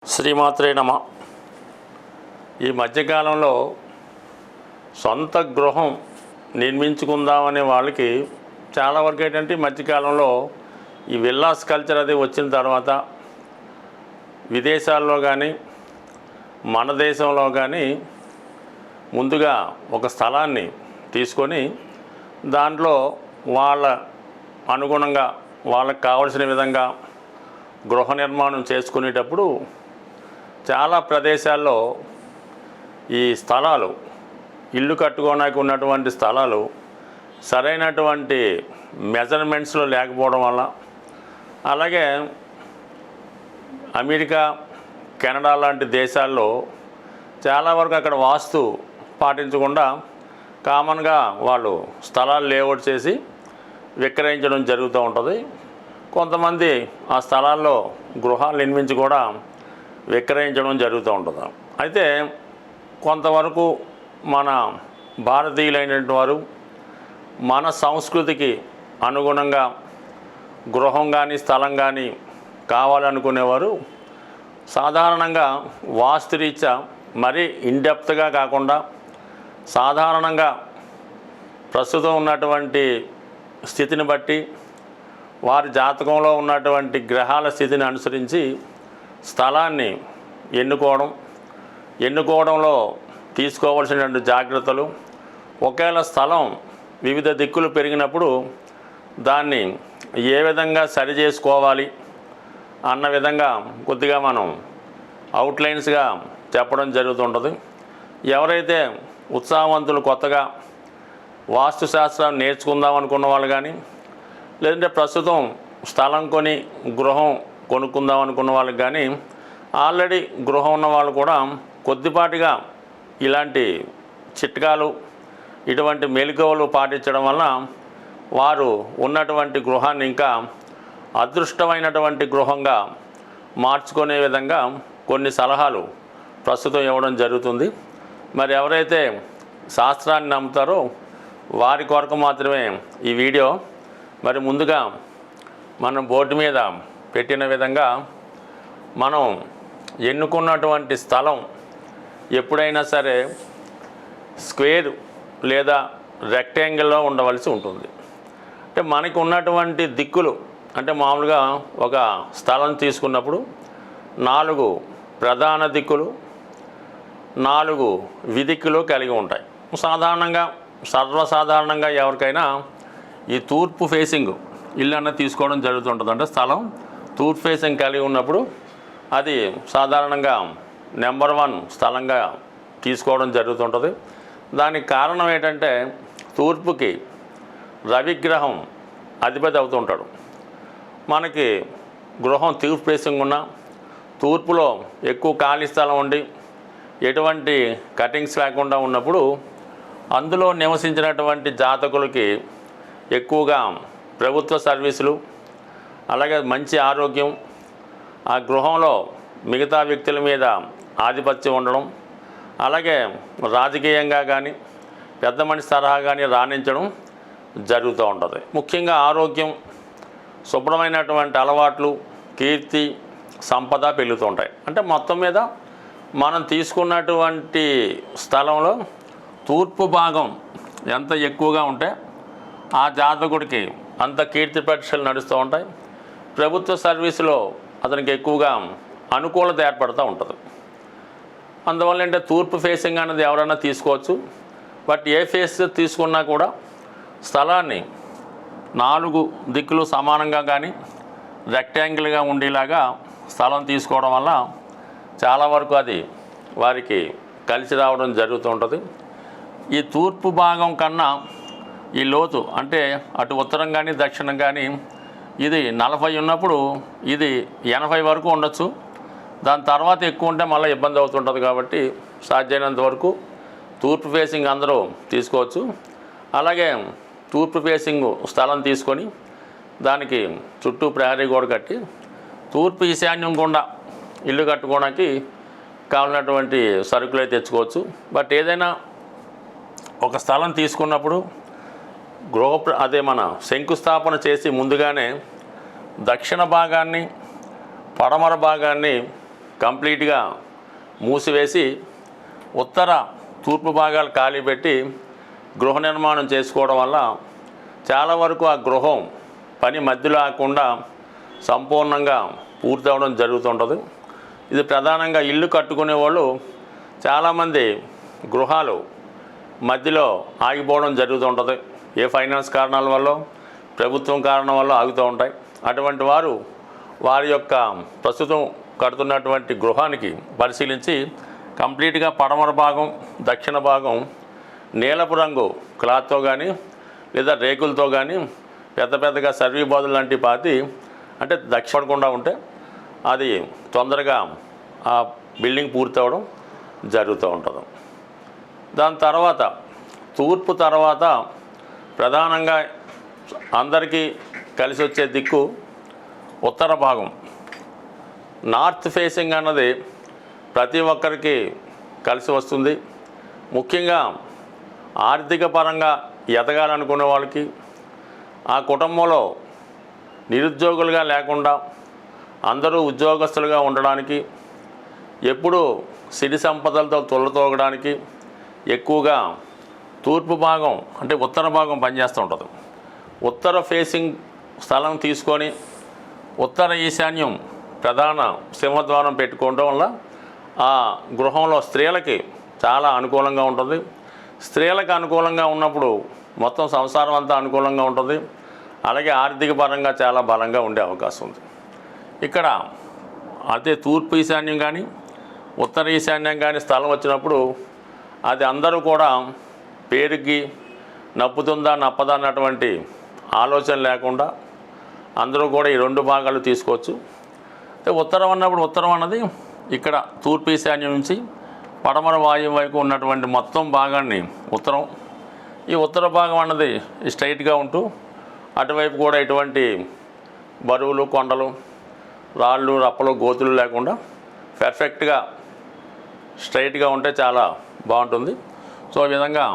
శ్రీమాత్రే నమ. ఈ మధ్యకాలంలో సొంత గృహం నిర్మించుకుందామనే వాళ్ళకి చాలా వరకు ఏంటంటే ఈ మధ్యకాలంలో ఈ విల్లాస్ కల్చర్ అది వచ్చిన తర్వాత విదేశాల్లో కానీ మన దేశంలో కానీ ముందుగా ఒక స్థలాన్ని తీసుకొని దాంట్లో వాళ్ళ అనుగుణంగా వాళ్ళకి కావలసిన విధంగా గృహ నిర్మాణం చేసుకునేటప్పుడు చాలా ప్రదేశాల్లో ఈ స్థలాలు ఇల్లు కట్టుకోవడానికి ఉన్నటువంటి స్థలాలు సరైనటువంటి మెజర్మెంట్స్లో లేకపోవడం వల్ల, అలాగే అమెరికా కెనడా లాంటి దేశాల్లో చాలా వరకు అక్కడ వాస్తు పాటించకుండా కామన్గా వాళ్ళు స్థలాలు లేఅవుట్ చేసి విక్రయించడం జరుగుతూ ఉంటుంది. కొంతమంది ఆ స్థలాల్లో గృహాలు నిర్మించి కూడా విక్రయించడం జరుగుతూ ఉంటుంది. అయితే కొంతవరకు మన భారతీయులైనటువంటి వారు మన సంస్కృతికి అనుగుణంగా గృహం కానీ స్థలం కానీ కావాలనుకునేవారు సాధారణంగా వాస్తురీత్యా మరీ ఇన్డెప్త్గా కాకుండా సాధారణంగా ప్రస్తుతం ఉన్నటువంటి స్థితిని బట్టి వారి జాతకంలో ఉన్నటువంటి గ్రహాల స్థితిని అనుసరించి స్థలాన్ని ఎన్నుకోవడంలో తీసుకోవాల్సినటువంటి జాగ్రత్తలు, ఒకవేళ స్థలం వివిధ దిక్కులు పెరిగినప్పుడు దాన్ని ఏ విధంగా సరి చేసుకోవాలి అన్న విధంగా కొద్దిగా మనం అవుట్లైన్స్గా చెప్పడం జరుగుతుంటుంది. ఎవరైతే ఉత్సాహవంతులు కొత్తగా వాస్తుశాస్త్రాన్ని నేర్చుకుందాం అనుకున్న వాళ్ళు కానీ, లేదంటే ప్రస్తుతం స్థలం కొని గృహం కొనుక్కుందాం అనుకున్న వాళ్ళకి కానీ, ఆల్రెడీ గృహం ఉన్న వాళ్ళు కూడా కొద్దిపాటిగా ఇలాంటి చిట్కాలు ఇటువంటి మెలకువలు పాటించడం వలన వారు ఉన్నటువంటి గృహాన్ని ఇంకా అదృష్టమైనటువంటి గృహంగా మార్చుకునే విధంగా కొన్ని సలహాలు ప్రస్తుతం ఇవ్వడం జరుగుతుంది. మరి ఎవరైతే శాస్త్రాన్ని నమ్ముతారో వారి కొరకు మాత్రమే ఈ వీడియో. మరి ముందుగా మనం బోర్డు మీద పెట్టిన విధంగా మనం ఎన్నుకున్నటువంటి స్థలం ఎప్పుడైనా సరే స్క్వేర్ లేదా రెక్టాంగిల్లో ఉండవలసి ఉంటుంది. అంటే మనకు ఉన్నటువంటి దిక్కులు, అంటే మామూలుగా ఒక స్థలం తీసుకున్నప్పుడు 4 ప్రధాన దిక్కులు, 4 విదిక్కులు కలిగి ఉంటాయి. సర్వసాధారణంగా ఎవరికైనా ఈ తూర్పు ఫేసింగ్ ఇల్లు అన్న తీసుకోవడం జరుగుతుంటుంది. అంటే స్థలం తూర్పు ఫేసింగ్ కలిగి ఉన్నప్పుడు అది సాధారణంగా నెంబర్ 1 స్థలంగా తీసుకోవడం జరుగుతుంటుంది. దానికి కారణం ఏంటంటే తూర్పుకి రవిగ్రహం అధిపతి అవుతుంటాడు. మనకి గృహం తూర్పు ఫేసింగ్ ఉన్న తూర్పులో ఎక్కువ ఖాళీ స్థలం ఉండి ఎటువంటి కటింగ్స్ లేకుండా ఉన్నప్పుడు అందులో నివసించినటువంటి జాతకులకి ఎక్కువగా ప్రభుత్వ సర్వీసులు, అలాగే మంచి ఆరోగ్యం, ఆ గృహంలో మిగతా వ్యక్తుల మీద ఆధిపత్యం ఉండడం, అలాగే రాజకీయంగా కానీ పెద్ద మనిషి తరహా కానీ రాణించడం జరుగుతూ ఉంటుంది. ముఖ్యంగా ఆరోగ్యం, శుభ్రమైనటువంటి అలవాట్లు, కీర్తి, సంపద పెరుగుతూ ఉంటాయి. అంటే మొత్తం మీద మనం తీసుకున్నటువంటి స్థలంలో తూర్పు భాగం ఎంత ఎక్కువగా ఉంటే ఆ జాతకుడికి అంత కీర్తి ప్రతిష్టలు నడుస్తూ ఉంటాయి. ప్రభుత్వ సర్వీసులో అతనికి ఎక్కువగా అనుకూలత ఏర్పడుతూ ఉంటుంది. అందువల్ల అంటే తూర్పు ఫేసింగ్ అనేది ఎవరైనా తీసుకోవచ్చు. బట్ ఏ ఫేస్ తీసుకున్నా కూడా స్థలాన్ని 4 దిక్కులు సమానంగా కానీ రెక్టాంగిల్గా ఉండేలాగా స్థలం తీసుకోవడం వల్ల చాలా వరకు అది వారికి కలిసి రావడం జరుగుతూ ఉంటుంది. ఈ తూర్పు భాగం కన్నా ఈ లోతు, అంటే అటు ఉత్తరం కానీ దక్షిణం కానీ ఇది 40 ఉన్నప్పుడు ఇది 80 వరకు ఉండొచ్చు. దాని తర్వాత ఎక్కువ ఉంటే మళ్ళీ ఇబ్బంది అవుతుంటుంది. కాబట్టి సాధ్యమైనంత వరకు తూర్పు ఫేసింగ్ అందరూ తీసుకోవచ్చు. అలాగే తూర్పు ఫేసింగ్ స్థలం తీసుకొని దానికి చుట్టూ ప్రహరీ గోడ కట్టి తూర్పు ఈశాన్యం గుండా ఇల్లు కట్టుకోవడానికి కావాలన్నటువంటి సరుకులు అయితే తెచ్చుకోవచ్చు. బట్ ఏదైనా ఒక స్థలం తీసుకున్నప్పుడు మన శంకుస్థాపన చేసి ముందుగానే దక్షిణ భాగాన్ని పడమర భాగాన్ని కంప్లీట్గా మూసివేసి ఉత్తర తూర్పు భాగాలు ఖాళీ పెట్టి గృహ నిర్మాణం చేసుకోవడం వల్ల చాలా వరకు ఆ గృహం పని మధ్యలో ఆకుండా సంపూర్ణంగా పూర్తవడం జరుగుతుంటుంది. ఇది ప్రధానంగా ఇల్లు కట్టుకునే వాళ్ళు చాలామంది గృహాలు మధ్యలో ఆగిపోవడం జరుగుతుంటుంది. ఏ ఫైనాన్స్ కారణాల వల్ల, ప్రభుత్వం కారణం వల్ల ఆగుతూ ఉంటాయి. అటువంటి వారు వారి యొక్క ప్రస్తుతం కడుతున్నటువంటి గృహానికి పరిశీలించి కంప్లీట్గా పడమర భాగం, దక్షిణ భాగం నీలపు రంగు క్లాత్తో కానీ లేదా రేకులతో కానీ పెద్ద పెద్దగా సర్వీ బాదులు లాంటివి పాతి అంటే దక్షిణకుండా ఉంటే అది తొందరగా ఆ బిల్డింగ్ పూర్తవడం జరుగుతూ ఉంటుంది. దాని తర్వాత తూర్పు తర్వాత ప్రధానంగా అందరికీ కలిసి వచ్చే దిక్కు ఉత్తర భాగం. నార్త్ ఫేసింగ్ అన్నది ప్రతి ఒక్కరికి కలిసి వస్తుంది. ముఖ్యంగా ఆర్థిక పరంగా ఎదగాలనుకునే వాళ్ళకి, ఆ కుటుంబంలో నిరుద్యోగులుగా లేకుండా అందరూ ఉద్యోగస్తులుగా ఉండడానికి, ఎప్పుడూ సిరి సంపదలతో తొలతోగడానికి ఎక్కువగా తూర్పు భాగం అంటే ఉత్తర భాగం పనిచేస్తూ ఉంటుంది. ఉత్తర ఫేసింగ్ స్థలం తీసుకొని ఉత్తర ఈశాన్యం ప్రధాన సింహద్వారం పెట్టుకోవడం వల్ల ఆ గృహంలో స్త్రీలకి చాలా అనుకూలంగా ఉంటుంది. స్త్రీలకు అనుకూలంగా ఉన్నప్పుడు మొత్తం సంసారం అంతా అనుకూలంగా ఉంటుంది. అలాగే ఆర్థిక పరంగా చాలా బలంగా ఉండే అవకాశం ఉంది. ఇక్కడ అదే తూర్పు ఈశాన్యం కానీ ఉత్తర ఈశాన్యం కానీ స్థలం వచ్చినప్పుడు అది అందరూ కూడా పేరుకి నప్పుతుందా నప్పదా అన్నటువంటి ఆలోచన లేకుండా అందరూ కూడా ఈ రెండు భాగాలు తీసుకోవచ్చు. అయితే ఉత్తరం అన్నప్పుడు ఉత్తరం అన్నది ఇక్కడ తూర్పు ఈశాన్యం నుంచి పడమర వాయువు వైపు ఉన్నటువంటి మొత్తం భాగాన్ని ఉత్తరం. ఈ ఉత్తర భాగం అన్నది స్ట్రైట్గా ఉంటూ అటువైపు కూడా ఎటువంటి బరువులు, కొండలు, రాళ్ళు, రప్పలు, గోతులు లేకుండా పర్ఫెక్ట్గా స్ట్రైట్గా ఉంటే చాలా బాగుంటుంది. సో ఈ విధంగా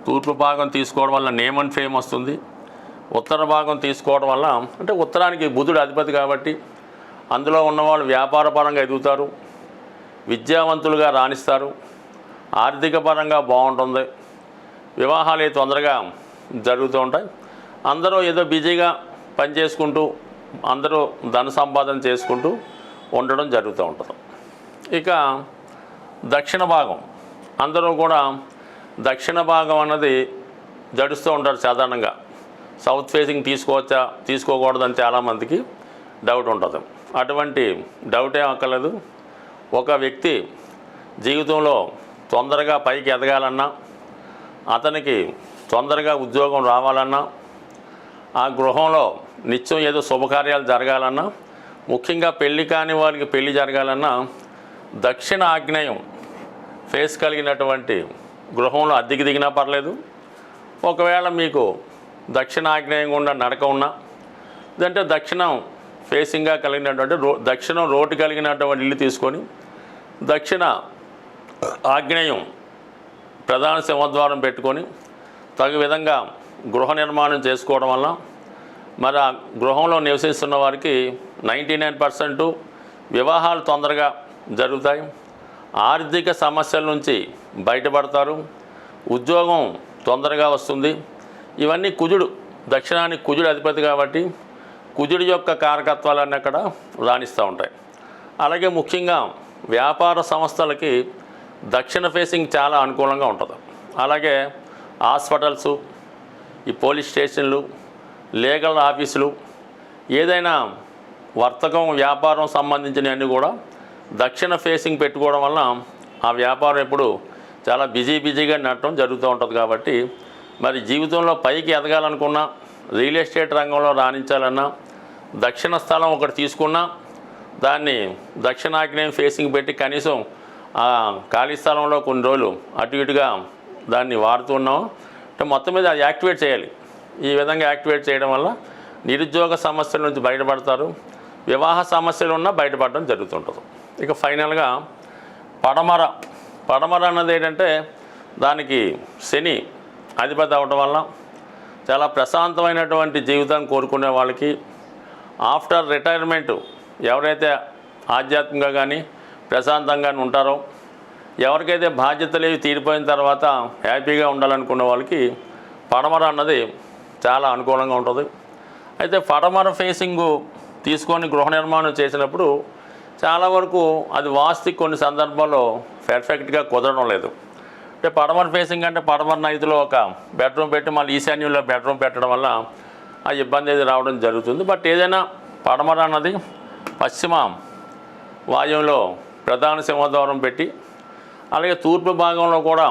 తూర్పు భాగం తీసుకోవడం వల్ల నేమ్ అండ్ ఫేమ్ వస్తుంది. ఉత్తర భాగం తీసుకోవడం వల్ల అంటే ఉత్తరానికి బుధుడు అధిపతి కాబట్టి అందులో ఉన్నవాళ్ళు వ్యాపార పరంగా ఎదుగుతారు, విద్యావంతులుగా రాణిస్తారు, ఆర్థిక పరంగా బాగుంటుంది, వివాహాలు తొందరగా జరుగుతూ ఉంటాయి. అందరూ ఏదో బిజీగా పనిచేసుకుంటూ అందరూ ధన సంపాదన చేసుకుంటూ ఉండడం జరుగుతూ ఉంటుంది. ఇక దక్షిణ భాగం అందరూ కూడా దక్షిణ భాగం అన్నది జడుస్తూ ఉంటారు సాధారణంగా. సౌత్ ఫేసింగ్ తీసుకోవచ్చా తీసుకోకూడదని చాలామందికి డౌట్ ఉంటుంది. అటువంటి డౌట్ ఏం అక్కర్లేదు. ఒక వ్యక్తి జీవితంలో తొందరగా పైకి ఎదగాలన్నా, అతనికి తొందరగా ఉద్యోగం రావాలన్నా, ఆ గృహంలో నిత్యం ఏదో శుభకార్యాలు జరగాలన్నా, ముఖ్యంగా పెళ్లి కాని వారికి పెళ్లి జరగాలన్నా దక్షిణ ఆగ్నేయం ఫేస్ కలిగినటువంటి గృహంలో అద్దెకి దిగినా పర్లేదు. ఒకవేళ మీకు దక్షిణ ఆగ్నేయం గుండా నడక ఉన్నా, ఇదంటే దక్షిణం ఫేసింగ్గా కలిగినటువంటి దక్షిణం రోడ్డు కలిగినటువంటి ఇల్లు తీసుకొని దక్షిణ ఆగ్నేయం ప్రధాన సింహద్వారం పెట్టుకొని తగు విధంగా గృహ నిర్మాణం చేసుకోవడం వల్ల మరి ఆ గృహంలో నివసిస్తున్న వారికి 99% వివాహాలు తొందరగా జరుగుతాయి, ఆర్థిక సమస్యల నుంచి బయటపడతారు, ఉద్యోగం తొందరగా వస్తుంది. ఇవన్నీ కుజుడు, దక్షిణానికి కుజుడు అధిపతి కాబట్టి కుజుడి యొక్క కారకత్వాలన్నీ అక్కడ రాణిస్తూ ఉంటాయి. అలాగే ముఖ్యంగా వ్యాపార సంస్థలకి దక్షిణ ఫేసింగ్ చాలా అనుకూలంగా ఉంటుంది. అలాగే హాస్పిటల్సు, ఈ పోలీస్ స్టేషన్లు, లీగల్ ఆఫీసులు, ఏదైనా వర్తకం వ్యాపారం సంబంధించినవన్నీ కూడా దక్షిణ ఫేసింగ్ పెట్టుకోవడం వల్ల ఆ వ్యాపారం ఎప్పుడు చాలా బిజీగా నడటం జరుగుతూ ఉంటుంది. కాబట్టి మరి జీవితంలో పైకి ఎదగాలనుకున్నా, రియల్ ఎస్టేట్ రంగంలో రాణించాలన్నా దక్షిణ స్థలం ఒకటి తీసుకున్నా దాన్ని దక్షిణాగ్నేయం ఫేసింగ్ పెట్టి కనీసం ఆ ఖాళీ స్థలంలో కొన్ని రోజులు అటు ఇటుగా దాన్ని వాడుతున్నాం అంటే మొత్తం మీద అది యాక్టివేట్ చేయాలి. ఈ విధంగా యాక్టివేట్ చేయడం వల్ల నిరుద్యోగ సమస్యల నుంచి బయటపడతారు, వివాహ సమస్యలు ఉన్నా బయటపడడం జరుగుతుంటుంది. ఇక ఫైనల్గా పడమర అన్నది ఏంటంటే దానికి శని అధిపతి అవడం వల్ల చాలా ప్రశాంతమైనటువంటి జీవితాన్ని కోరుకునే వాళ్ళకి ఆఫ్టర్ రిటైర్మెంట్ ఎవరైతే ఆధ్యాత్మికంగా కానీ ప్రశాంతంగా ఉంటారో, ఎవరికైతే బాధ్యతలు తీరిపోయిన తర్వాత హ్యాపీగా ఉండాలనుకున్న వాళ్ళకి పడమర అన్నది చాలా అనుకూలంగా ఉంటుంది. అయితే పడమర ఫేసింగు తీసుకొని గృహ నిర్మాణం చేసినప్పుడు చాలా వరకు అది వాస్తు కొన్ని సందర్భాల్లో పర్ఫెక్ట్గా కుదరడం లేదు. అంటే పడమర ఫేసింగ్ అంటే పడమర నైతిలో ఒక బెడ్రూమ్ పెట్టి మళ్ళీ ఈశాన్యంలో బెడ్రూమ్ పెట్టడం వల్ల ఆ ఇబ్బంది అది రావడం జరుగుతుంది. బట్ ఏదైనా పడమర అన్నది పశ్చిమ వాయువులో ప్రధాన సింహద్వారం పెట్టి, అలాగే తూర్పు భాగంలో కూడా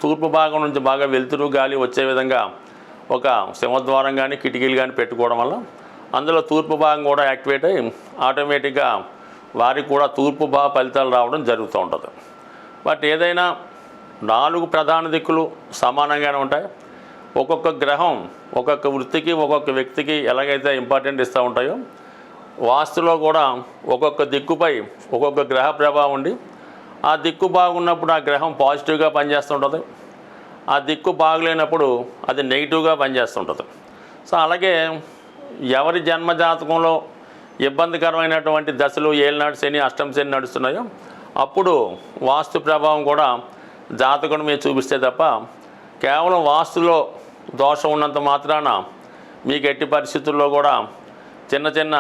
తూర్పు భాగం నుంచి బాగా వెలుతురు గాలి వచ్చే విధంగా ఒక సింహద్వారం కానీ కిటికీలు కానీ పెట్టుకోవడం వల్ల అందులో తూర్పు భాగం కూడా యాక్టివేట్ అయ్యి ఆటోమేటిక్గా వారికి కూడా తూర్పు భాగ ఫలితాలు రావడం జరుగుతూ ఉంటుంది. బట్ ఏదైనా 4 ప్రధాన దిక్కులు సమానంగానే ఉంటాయి. ఒక్కొక్క గ్రహం ఒక్కొక్క వృత్తికి ఒక్కొక్క వ్యక్తికి ఎలాగైతే ఇంపార్టెంట్ ఇస్తూ ఉంటాయో, వాస్తులో కూడా ఒక్కొక్క దిక్కుపై ఒక్కొక్క గ్రహ ప్రభావం ఉండి ఆ దిక్కు బాగున్నప్పుడు ఆ గ్రహం పాజిటివ్గా పనిచేస్తుంటుంది, ఆ దిక్కు బాగలేనప్పుడు అది నెగిటివ్గా పనిచేస్తుంటుంది. సో అలాగే ఎవరి జన్మజాతకంలో ఇబ్బందికరమైనటువంటి దశలు ఏలినాడు శని అష్టమ శని నడుస్తున్నాయో అప్పుడు వాస్తు ప్రభావం కూడా జాతకుని మీద చూపిస్తే తప్ప కేవలం వాస్తులో దోషం ఉన్నంత మాత్రాన మీకు ఎట్టి పరిస్థితుల్లో కూడా చిన్న చిన్న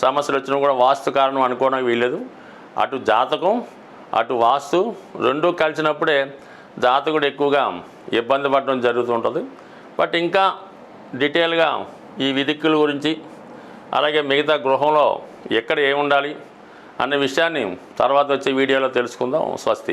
సమస్యలు వచ్చినా కూడా వాస్తు కారణం అనుకోవడానికి వీల్లేదు. అటు జాతకం అటు వాస్తు రెండూ కలిసినప్పుడే జాతకుడు ఎక్కువగా ఇబ్బంది పడడం జరుగుతుంటుంది. బట్ ఇంకా డీటెయిల్గా ఈ విదిక్కుల గురించి అలాగే మిగతా గృహంలో ఎక్కడ ఏముండాలి అనే విషయాన్ని తర్వాత వచ్చే వీడియోలో తెలుసుకుందాం. స్వస్తి.